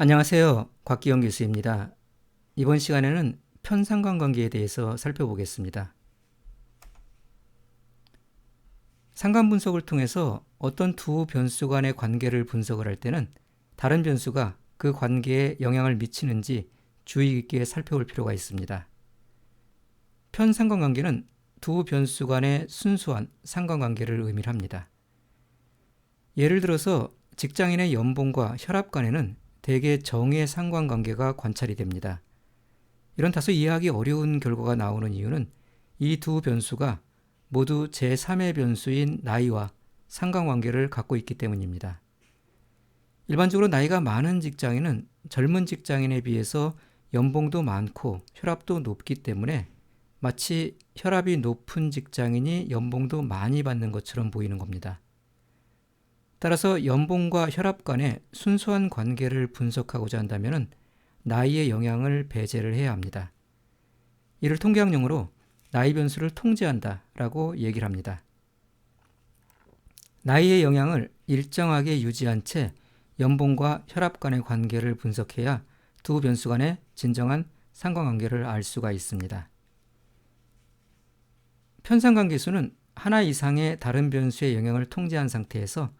안녕하세요. 곽기영 교수입니다. 이번 시간에는 편상관관계에 대해서 살펴보겠습니다. 상관분석을 통해서 어떤 두 변수 간의 관계를 분석을 할 때는 다른 변수가 그 관계에 영향을 미치는지 주의 깊게 살펴볼 필요가 있습니다. 편상관관계는 두 변수 간의 순수한 상관관계를 의미합니다. 예를 들어서 직장인의 연봉과 혈압 간에는 대개 정의 상관관계가 관찰이 됩니다. 이런 다소 이해하기 어려운 결과가 나오는 이유는 이 두 변수가 모두 제3의 변수인 나이와 상관관계를 갖고 있기 때문입니다. 일반적으로 나이가 많은 직장인은 젊은 직장인에 비해서 연봉도 많고 혈압도 높기 때문에 마치 혈압이 높은 직장인이 연봉도 많이 받는 것처럼 보이는 겁니다. 따라서 연봉과 혈압 간의 순수한 관계를 분석하고자 한다면 나이의 영향을 배제를 해야 합니다. 이를 통계학용어로 나이 변수를 통제한다 라고 얘기를 합니다. 나이의 영향을 일정하게 유지한 채 연봉과 혈압 간의 관계를 분석해야 두 변수 간의 진정한 상관관계를 알 수가 있습니다. 편상관계수는 하나 이상의 다른 변수의 영향을 통제한 상태에서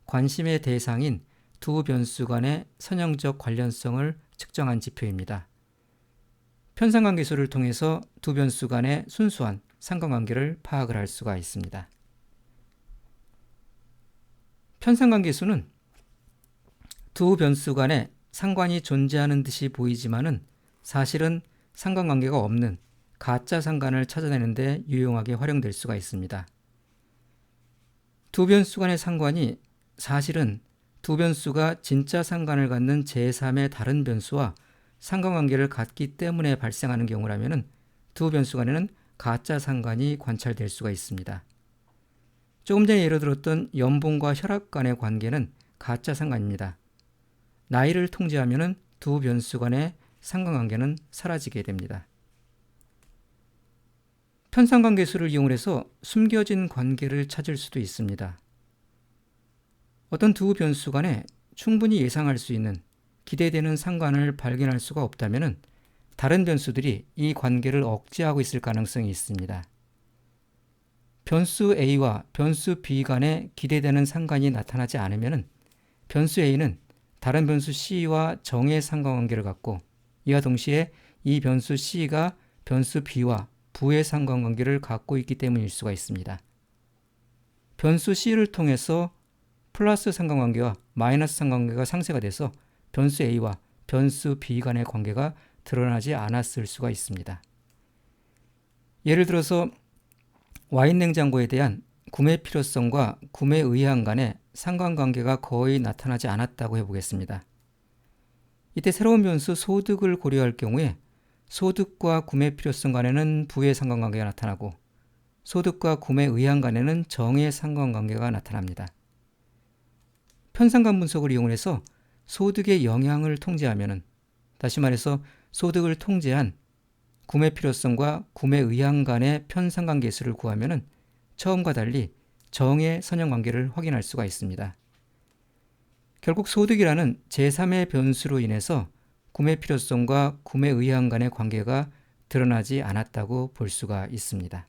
관심의 대상인 두 변수 간의 선형적 관련성을 측정한 지표입니다. 편상관계수를 통해서 두 변수 간의 순수한 상관관계를 파악을 할 수가 있습니다. 편상관계수는 두 변수 간에 상관이 존재하는 듯이 보이지만은 사실은 상관관계가 없는 가짜 상관을 찾아내는 데 유용하게 활용될 수가 있습니다. 두 변수 간의 상관이 사실은 두 변수가 진짜 상관을 갖는 제3의 다른 변수와 상관관계를 갖기 때문에 발생하는 경우라면 두 변수 간에는 가짜 상관이 관찰될 수가 있습니다. 조금 전에 예로 들었던 연봉과 혈압 간의 관계는 가짜 상관입니다. 나이를 통제하면 두 변수 간의 상관관계는 사라지게 됩니다. 편상관계수를 이용해서 숨겨진 관계를 찾을 수도 있습니다. 어떤 두 변수 간에 충분히 예상할 수 있는 기대되는 상관을 발견할 수가 없다면 다른 변수들이 이 관계를 억제하고 있을 가능성이 있습니다. 변수 A와 변수 B 간에 기대되는 상관이 나타나지 않으면 변수 A는 다른 변수 C와 정의 상관관계를 갖고 이와 동시에 이 변수 C가 변수 B와 부의 상관관계를 갖고 있기 때문일 수가 있습니다. 변수 C를 통해서 플러스 상관관계와 마이너스 상관관계가 상쇄가 돼서 변수 A와 변수 B 간의 관계가 드러나지 않았을 수가 있습니다. 예를 들어서 와인 냉장고에 대한 구매 필요성과 구매 의향 간의 상관관계가 거의 나타나지 않았다고 해보겠습니다. 이때 새로운 변수 소득을 고려할 경우에 소득과 구매 필요성 간에는 부의 상관관계가 나타나고 소득과 구매 의향 간에는 정의 상관관계가 나타납니다. 편상관 분석을 이용해서 소득의 영향을 통제하면, 다시 말해서 소득을 통제한 구매 필요성과 구매 의향 간의 편상관계수를 구하면 처음과 달리 정의 선형관계를 확인할 수가 있습니다. 결국 소득이라는 제3의 변수로 인해서 구매 필요성과 구매 의향 간의 관계가 드러나지 않았다고 볼 수가 있습니다.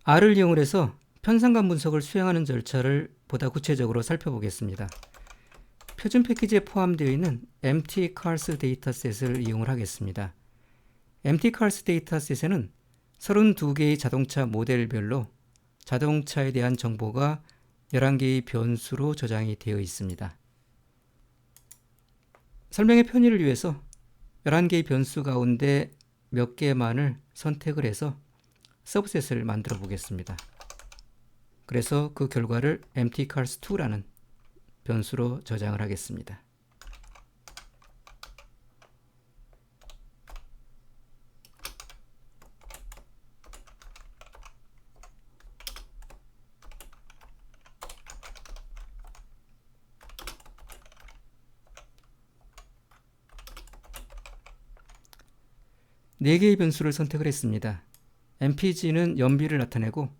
R을 이용해서 편상관 분석을 수행하는 절차를 보다 구체적으로 살펴보겠습니다. 표준 패키지에 포함되어 있는 MT-CARS 데이터셋을 이용을 하겠습니다. MT-CARS 데이터셋에는 32개의 자동차 모델별로 자동차에 대한 정보가 11개의 변수로 저장이 되어 있습니다. 설명의 편의를 위해서 11개의 변수 가운데 몇 개만을 선택을 해서 서브셋을 만들어 보겠습니다. 그래서 그 결과를 MT-CARS2라는 변수로 저장을 하겠습니다. 네 개의 변수를 선택을 했습니다. MPG는 연비를 나타내고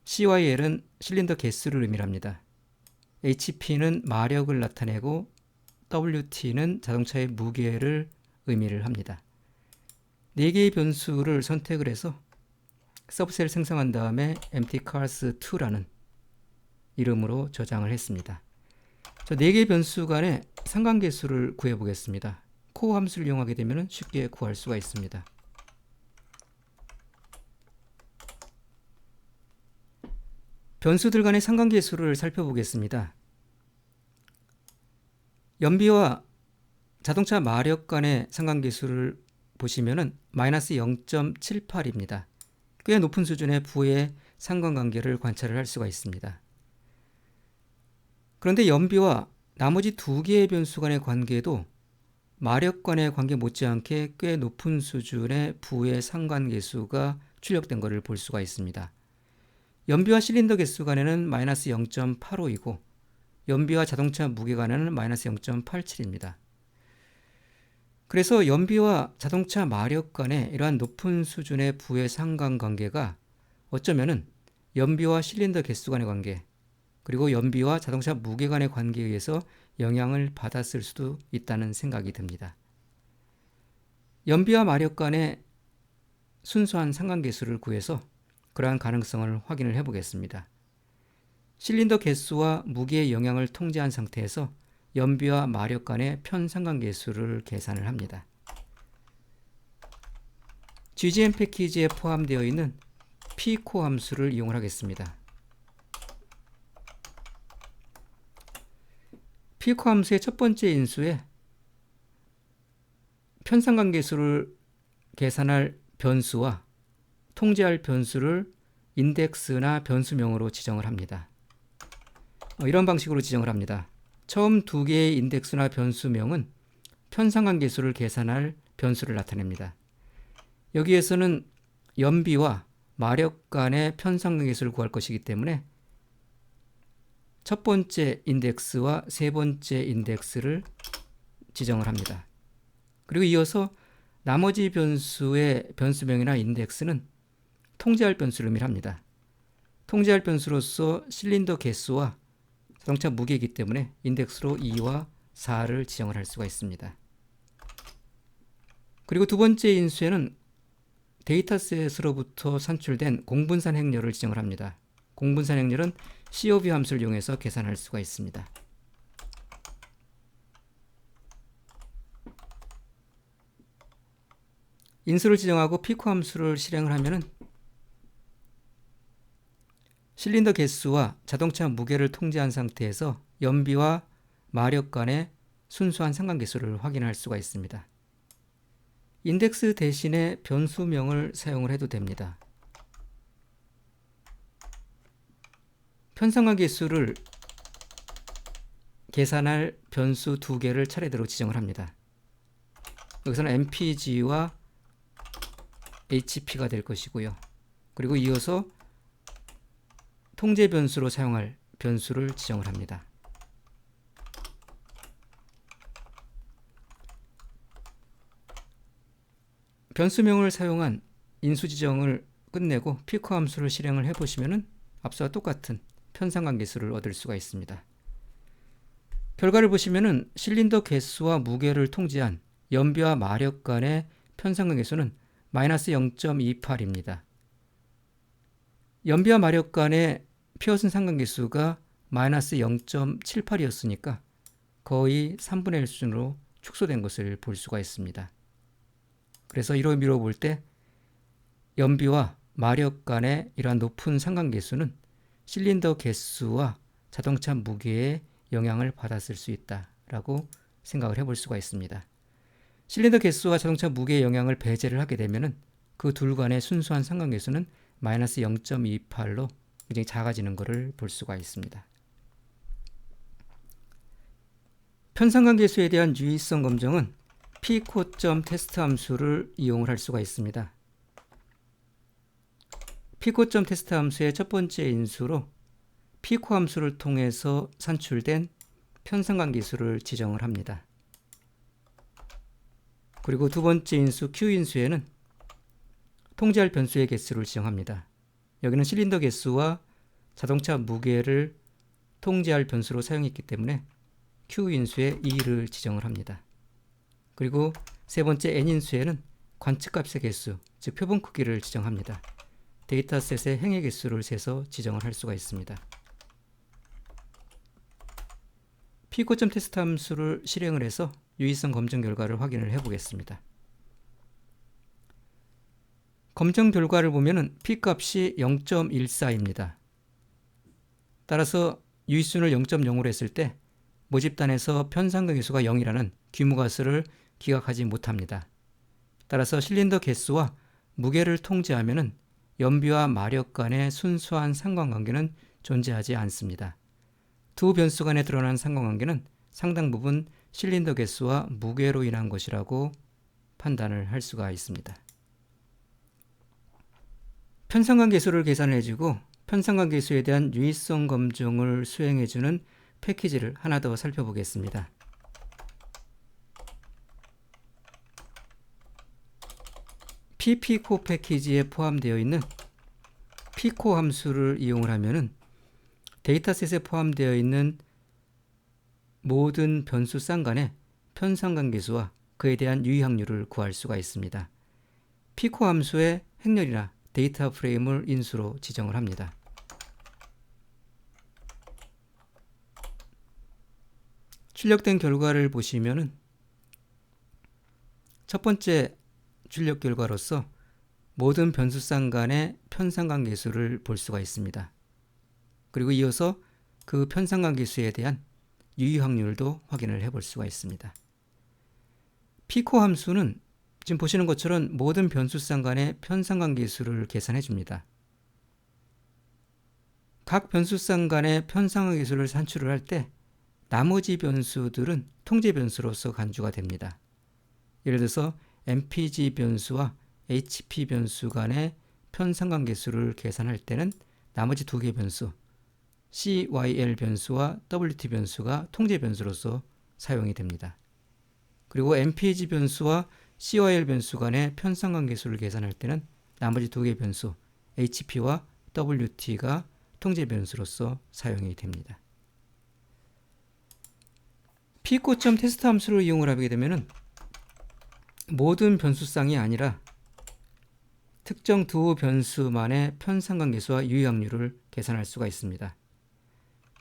CYL은 실린더 개수를 의미합니다. HP는 마력을 나타내고 WT는 자동차의 무게를 의미를 합니다. 4개의 변수를 선택을 해서 서브셋을 생성한 다음에 emptycars2라는 이름으로 저장을 했습니다. 저 4개의 변수 간의 상관계수를 구해 보겠습니다. 코어 함수를 이용하게 되면 쉽게 구할 수가 있습니다. 변수들 간의 상관계수를 살펴보겠습니다. 연비와 자동차 마력 간의 상관계수를 보시면은 마이너스 0.78입니다. 꽤 높은 수준의 부의 상관관계를 관찰을 할 수가 있습니다. 그런데 연비와 나머지 2개의 변수 간의 관계도 마력 간의 관계 못지않게 꽤 높은 수준의 부의 상관계수가 출력된 것을 볼 수가 있습니다. 연비와 실린더 개수 간에는 마이너스 0.85이고 연비와 자동차 무게 간에는 마이너스 0.87입니다. 그래서 연비와 자동차 마력 간의 이러한 높은 수준의 부의 상관관계가 어쩌면은 연비와 실린더 개수 간의 관계, 그리고 연비와 자동차 무게 간의 관계에 의해서 영향을 받았을 수도 있다는 생각이 듭니다. 연비와 마력 간의 순수한 상관계수를 구해서 그러한 가능성을 확인을 해보겠습니다. 실린더 개수와 무게의 영향을 통제한 상태에서 연비와 마력 간의 편상관계수를 계산을 합니다. GGM 패키지에 포함되어 있는 P코 함수를 이용을 하겠습니다. P코 함수의 첫 번째 인수에 편상관계수를 계산할 변수와 통제할 변수를 인덱스나 변수명으로 지정을 합니다. 이런 방식으로 지정을 합니다. 처음 2개의 인덱스나 변수명은 편상관계수를 계산할 변수를 나타냅니다. 여기에서는 연비와 마력 간의 편상관계수를 구할 것이기 때문에 첫 번째 인덱스와 세 번째 인덱스를 지정을 합니다. 그리고 이어서 나머지 변수의 변수명이나 인덱스는 통제할 변수를 의미합니다. 통제할 변수로서 실린더 개수와 자동차 무게이기 때문에 인덱스로 2와 4를 지정을 할 수가 있습니다. 그리고 두 번째 인수에는 데이터셋으로부터 산출된 공분산 행렬을 지정을 합니다. 공분산 행렬은 COV 함수를 이용해서 계산할 수가 있습니다. 인수를 지정하고 P코 함수를 실행을 하면은 실린더 개수와 자동차 무게를 통제한 상태에서 연비와 마력 간의 순수한 상관계수를 확인할 수가 있습니다. 인덱스 대신에 변수명을 사용을 해도 됩니다. 편상관계수를 계산할 변수 2개를 차례대로 지정을 합니다. 여기서는 mpg와 hp가 될 것이고요. 그리고 이어서 통제 변수로 사용할 변수를 지정을 합니다. 변수명을 사용한 인수 지정을 끝내고 P코 함수를 실행을 해보시면 앞서와 똑같은 편상관계수를 얻을 수가 있습니다. 결과를 보시면 실린더 개수와 무게를 통제한 연비와 마력 간의 편상관계수는 마이너스 0.28입니다. 연비와 마력 간의 피어슨 상관계수가 마이너스 0.78이었으니까 거의 3분의 1 수준으로 축소된 것을 볼 수가 있습니다. 그래서 이런 의미로 볼 때 연비와 마력 간의 이러한 높은 상관계수는 실린더 개수와 자동차 무게에 영향을 받았을 수 있다라고 생각을 해볼 수가 있습니다. 실린더 개수와 자동차 무게의 영향을 배제를 하게 되면 그 둘 간의 순수한 상관계수는 마이너스 0.28로 굉장히 작아지는 것을 볼 수가 있습니다. 편상관계수에 대한 유의성 검정은 P코.테스트 함수를 이용을 할 수가 있습니다. P코.테스트 함수의 첫 번째 인수로 P코 함수를 통해서 산출된 편상관계수를 지정을 합니다. 그리고 두 번째 인수 Q인수에는 통제할 변수의 개수를 지정합니다. 여기는 실린더 개수와 자동차 무게를 통제할 변수로 사용했기 때문에 Q인수에 2를 지정을 합니다. 그리고 세 번째 N인수에는 관측값의 개수, 즉 표본 크기를 지정합니다. 데이터셋의 행의 개수를 세서 지정을 할 수가 있습니다. 피코점 테스트 함수를 실행을 해서 유의성 검증 결과를 확인을 해 보겠습니다. 검증 결과를 보면은 P값이 0.14입니다. 따라서 유의순을 0.0으로 했을 때 모집단에서 편상각 개수가 0이라는 규모가수를 기각하지 못합니다. 따라서 실린더 개수와 무게를 통제하면은 연비와 마력 간의 순수한 상관관계는 존재하지 않습니다. 두 변수 간에 드러난 상관관계는 상당 부분 실린더 개수와 무게로 인한 것이라고 판단을 할 수가 있습니다. 편상관계수를 계산해주고 편상관계수에 대한 유의성 검증을 수행해주는 패키지를 하나 더 살펴보겠습니다. ppco 패키지에 포함되어 있는 pco 함수를 이용을 하면은 데이터셋에 포함되어 있는 모든 변수 쌍간의 편상관계수와 그에 대한 유의 확률을 구할 수가 있습니다. pco 함수의 행렬이나 데이터 프레임을 인수로 지정을 합니다. 출력된 결과를 보시면은 첫 번째 출력 결과로서 모든 변수 쌍간의 편상관계수를 볼 수가 있습니다. 그리고 이어서 그 편상관계수에 대한 유의 확률도 확인을 해볼 수가 있습니다. pco 함수는 지금 보시는 것처럼 모든 변수 쌍간의 편상관계수를 계산해 줍니다. 각 변수 쌍간의 편상관계수를 산출을 할 때 나머지 변수들은 통제 변수로서 간주가 됩니다. 예를 들어서 mpg 변수와 hp 변수 간의 편상관계수를 계산할 때는 나머지 두 개의 변수 cyl 변수와 wt 변수가 통제 변수로서 사용이 됩니다. 그리고 mpg 변수와 cyl 변수 간의 편상관계수를 계산할 때는 나머지 두 개의 변수 hp와 wt가 통제 변수로서 사용이 됩니다. pco.test 테스트 함수를 이용을 하게 되면 모든 변수쌍이 아니라 특정 두 변수만의 편상관계수와 유의 확률을 계산할 수가 있습니다.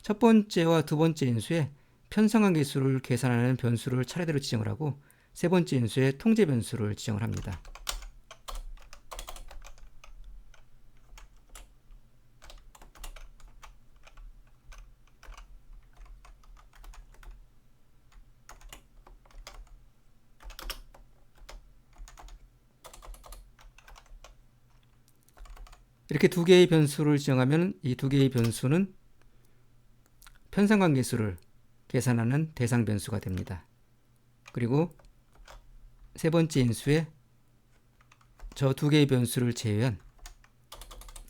첫 번째와 두 번째 인수에 편상관계수를 계산하는 변수를 차례대로 지정을 하고 세 번째 인수에 통제 변수를 지정을 합니다. 이렇게 두 개의 변수를 지정하면 이 두 개의 변수는 편상관계수를 계산하는 대상 변수가 됩니다. 그리고 세 번째 인수에 저 두 개의 변수를 제외한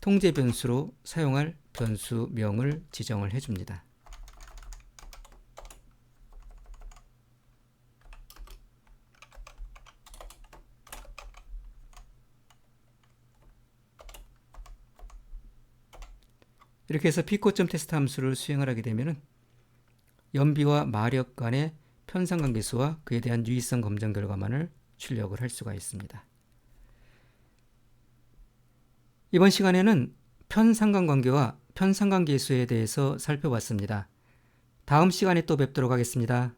통제 변수로 사용할 변수명을 지정을 해줍니다. 이렇게 해서 pco.test 테스트 함수를 수행을 하게 되면 연비와 마력 간의 편상관계수와 그에 대한 유의성 검증 결과만을 출력을 할 수가 있습니다. 이번 시간에는 편상관관계와 편상관계수에 대해서 살펴봤습니다. 다음 시간에 또 뵙도록 하겠습니다.